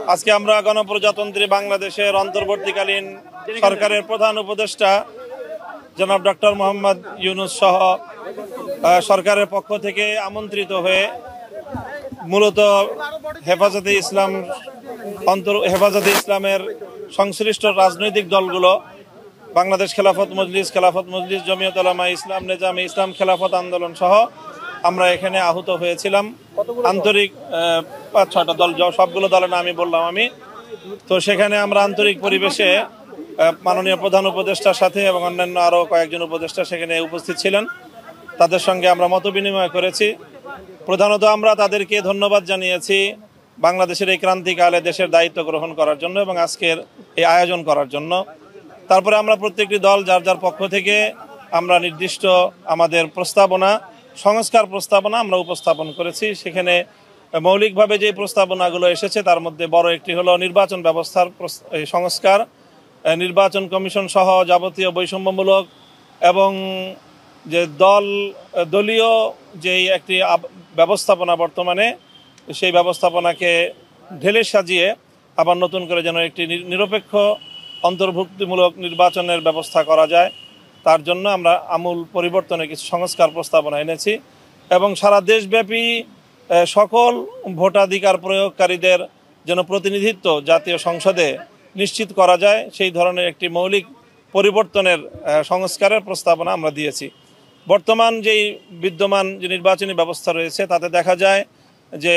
আজকে আমরা গণপ্রজাতন্ত্রী বাংলাদেশের অন্তর্বর্তীকালীন সরকারের প্রধান উপদেষ্টা জনাব ডক্টর মোহাম্মদ ইউনূস সহ সরকারের পক্ষ থেকে আমন্ত্রিত হয়ে মূলত হেফাজতে ইসলামের সংশ্লিষ্ট রাজনৈতিক দলগুলো বাংলাদেশ খেলাফত মজলিস, জমিয়ত উলামা ইসলাম, নেজামে ইসলাম, খেলাফত আন্দোলন সহ আমরা এখানে আহত হয়েছিলাম। আন্তরিক 5-6টা দল, সবগুলো দলের নামই বললাম আমি। তো সেখানে আমরা আন্তরিক পরিবেশে মাননীয় প্রধান উপদেষ্টার সাথে এবং অন্যান্য আরও কয়েকজন উপদেষ্টা সেখানে উপস্থিত ছিলেন। তাদের সঙ্গে আমরা মত বিনিময় করেছি। প্রধানত আমরা তাদেরকে ধন্যবাদ জানিয়েছি বাংলাদেশের এই ক্রান্তিকালে দেশের দায়িত্ব গ্রহণ করার জন্য এবং আজকের এই আয়োজন করার জন্য। তারপরে আমরা প্রত্যেকটি দল যার যার পক্ষ থেকে আমরা নির্দিষ্ট আমাদের সংস্কার প্রস্তাবনা আমরা উপস্থাপন করেছি। সেখানে মৌলিকভাবে যে প্রস্তাবনাগুলো এসেছে তার মধ্যে বড় একটি হলো নির্বাচন ব্যবস্থার সংস্কার, নির্বাচন কমিশন সহ যাবতীয় বৈষম্যমূলক এবং যে দলীয় যেই একটি ব্যবস্থাপনা বর্তমানে, সেই ব্যবস্থাপনাকে ঢেলে সাজিয়ে আবার নতুন করে যেন একটি নিরপেক্ষ অন্তর্ভুক্তিমূলক নির্বাচনের ব্যবস্থা করা যায়, তার জন্য আমরা আমূল পরিবর্তনের কিছু সংস্কার প্রস্তাবনা এনেছি এবং সারা দেশব্যাপী সকল ভোটাধিকার প্রয়োগকারীদের যেন প্রতিনিধিত্ব জাতীয় সংসদে নিশ্চিত করা যায় সেই ধরনের একটি মৌলিক পরিবর্তনের সংস্কারের প্রস্তাবনা আমরা দিয়েছি। বর্তমান যেই বিদ্যমান যে নির্বাচনী ব্যবস্থা রয়েছে তাতে দেখা যায় যে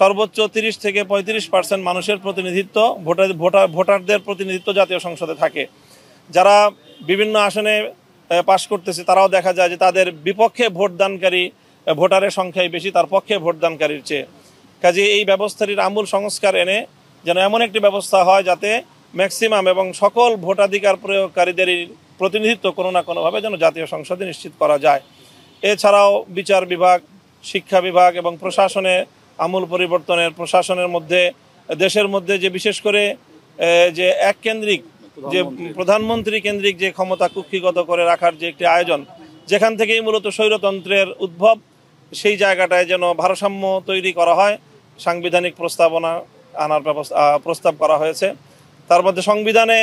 সর্বোচ্চ 30 থেকে 35% মানুষের প্রতিনিধিত্ব, ভোটারদের প্রতিনিধিত্ব জাতীয় সংসদে থাকে। যারা বিভিন্ন আসনে পাশ করতেছে তারাও দেখা যায় যে তাদের বিপক্ষে ভোটদানকারী ভোটারের সংখ্যাই বেশি তার পক্ষে ভোটদানকারীর চেয়ে। কাজে এই ব্যবস্থাটির আমূল সংস্কার এনে যেন এমন একটি ব্যবস্থা হয় যাতে ম্যাক্সিমাম এবং সকল ভোটাধিকার প্রয়োগকারীদেরই প্রতিনিধিত্ব কোনো না কোনোভাবে যেন জাতীয় সংসদে নিশ্চিত করা যায়। এছাড়াও বিচার বিভাগ, শিক্ষা বিভাগ এবং প্রশাসনে আমূল পরিবর্তনের, প্রশাসনের মধ্যে দেশের মধ্যে যে বিশেষ করে যে যে প্রধানমন্ত্রী কেন্দ্রিক যে ক্ষমতা কুক্ষিগত করে রাখার যে একটি আয়োজন, যেখান থেকেই মূলত স্বৈরতন্ত্রের উদ্ভব, সেই জায়গাটায় যেন ভারসাম্য তৈরি করা হয়, সাংবিধানিক প্রস্তাবনা আনার প্রস্তাব করা হয়েছে। তার মধ্যে সংবিধানে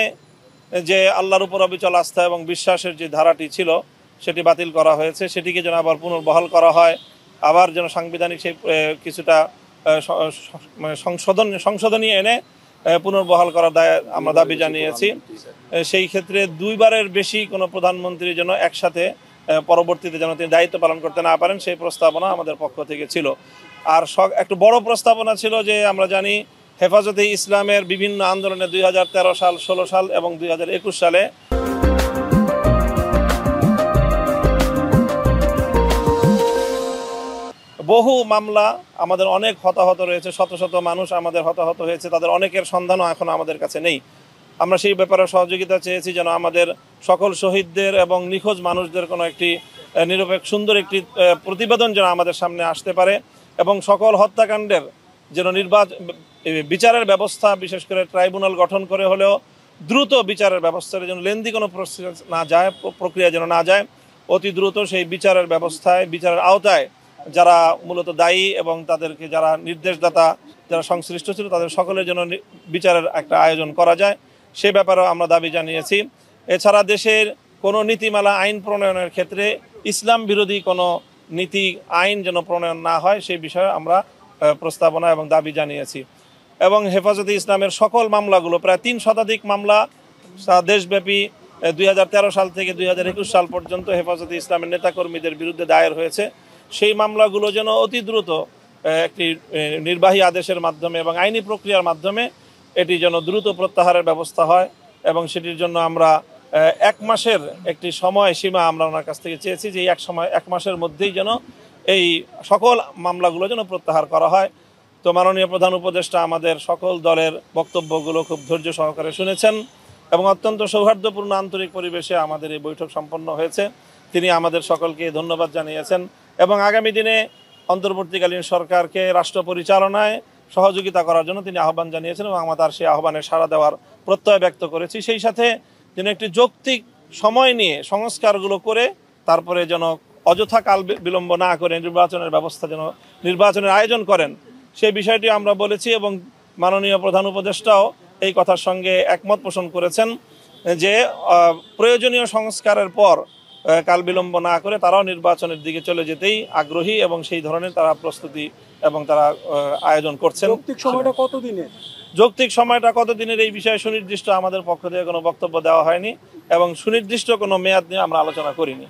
যে আল্লাহর উপর অবিচল আস্থা এবং বিশ্বাসের যে ধারাটি ছিল সেটি বাতিল করা হয়েছে, সেটিকে যেন আবার পুনর্বহাল করা হয়, আবার যেন সাংবিধানিক সেই কিছুটা সংশোধনী এনে পুনর্বহাল করার আমরা দাবি জানিয়েছি। সেই ক্ষেত্রে 2বারের বেশি কোনো প্রধানমন্ত্রী যেন একসাথে পরবর্তীতে যেন তিনি দায়িত্ব পালন করতে না পারেন সেই প্রস্তাবনা আমাদের পক্ষ থেকে ছিল। আর একটু বড় প্রস্তাবনা ছিল যে আমরা জানি হেফাজতে ইসলামের বিভিন্ন আন্দোলনে 2013 সাল, 16 সাল এবং 2021 সালে বহু মামলা, আমাদের অনেক হতাহত রয়েছে, শত শত মানুষ আমাদের হতাহত হয়েছে, তাদের অনেকের সন্ধানও এখন আমাদের কাছে নেই। আমরা সেই ব্যাপারে সহযোগিতা চেয়েছি যেন আমাদের সকল শহীদদের এবং নিখোঁজ মানুষদের কোনো একটি নিরপেক্ষ সুন্দর একটি প্রতিবেদন যেন আমাদের সামনে আসতে পারে এবং সকল হত্যাকাণ্ডের যেন বিচারের ব্যবস্থা, বিশেষ করে ট্রাইব্যুনাল গঠন করে হলেও দ্রুত বিচারের ব্যবস্থার যেন লেন্দি কোনো প্রক্রিয়া যেন না যায়, অতি দ্রুত সেই বিচারের ব্যবস্থায়, বিচারের আওতায় যারা মূলত দায়ী এবং তাদেরকে যারা নির্দেশদাতা, যারা সংশ্লিষ্ট ছিল তাদের সকলের জন্য বিচারের একটা আয়োজন করা যায়, সে ব্যাপারেও আমরা দাবি জানিয়েছি। এছাড়া দেশের কোনো নীতিমালা আইন প্রণয়নের ক্ষেত্রে ইসলাম বিরোধী কোনো আইন যেন প্রণয়ন না হয় সেই বিষয়ে আমরা প্রস্তাবনা এবং দাবি জানিয়েছি। এবং হেফাজতে ইসলামের সকল মামলাগুলো, প্রায় 3 শতাধিক মামলা দেশব্যাপী 2013 সাল থেকে 2021 সাল পর্যন্ত হেফাজতে ইসলামের নেতাকর্মীদের বিরুদ্ধে দায়ের হয়েছে, সেই মামলাগুলো যেন অতি দ্রুত একটি নির্বাহী আদেশের মাধ্যমে এবং আইনি প্রক্রিয়ার মাধ্যমে এটি যেন দ্রুত প্রত্যাহারের ব্যবস্থা হয় এবং সেটির জন্য আমরা 1 মাসের একটি সময় সীমা আমরা ওনার কাছ থেকে চেয়েছি যে 1 মাসের মধ্যেই যেন এই সকল মামলাগুলো যেন প্রত্যাহার করা হয়। তো মাননীয় প্রধান উপদেষ্টা আমাদের সকল দলের বক্তব্যগুলো খুব ধৈর্য সহকারে শুনেছেন এবং অত্যন্ত সৌহার্দ্যপূর্ণ আন্তরিক পরিবেশে আমাদের এই বৈঠক সম্পন্ন হয়েছে। তিনি আমাদের সকলকে ধন্যবাদ জানিয়েছেন এবং আগামী দিনে অন্তর্বর্তীকালীন সরকারকে রাষ্ট্র পরিচালনায় সহযোগিতা করার জন্য তিনি আহ্বান জানিয়েছেন এবং আমরা তার সেই আহ্বানে সাড়া দেওয়ার প্রত্যয় ব্যক্ত করেছি। সেই সাথে যেন একটি যৌক্তিক সময় নিয়ে সংস্কারগুলো করে তারপরে যেন অযথা কাল বিলম্ব না করে নির্বাচনের ব্যবস্থা যেন নির্বাচনের আয়োজন করেন সেই বিষয়টি আমরা বলেছি এবং মাননীয় প্রধান উপদেষ্টাও এই কথার সঙ্গে একমত পোষণ করেছেন যে প্রয়োজনীয় সংস্কারের পর কাল বিলম্ব না করে তারাও নির্বাচনের দিকে চলে যেতেই আগ্রহী এবং সেই ধরনের তারা প্রস্তুতি এবং তারা আয়োজন করছেন। যৌক্তিক সময়টা কতদিনের? যৌক্তিক সময়টা কতদিনের এই বিষয়ে সুনির্দিষ্ট আমাদের পক্ষ থেকে কোনো বক্তব্য দেওয়া হয়নি এবং সুনির্দিষ্ট কোনো মেয়াদ নিয়ে আমরা আলোচনা করিনি।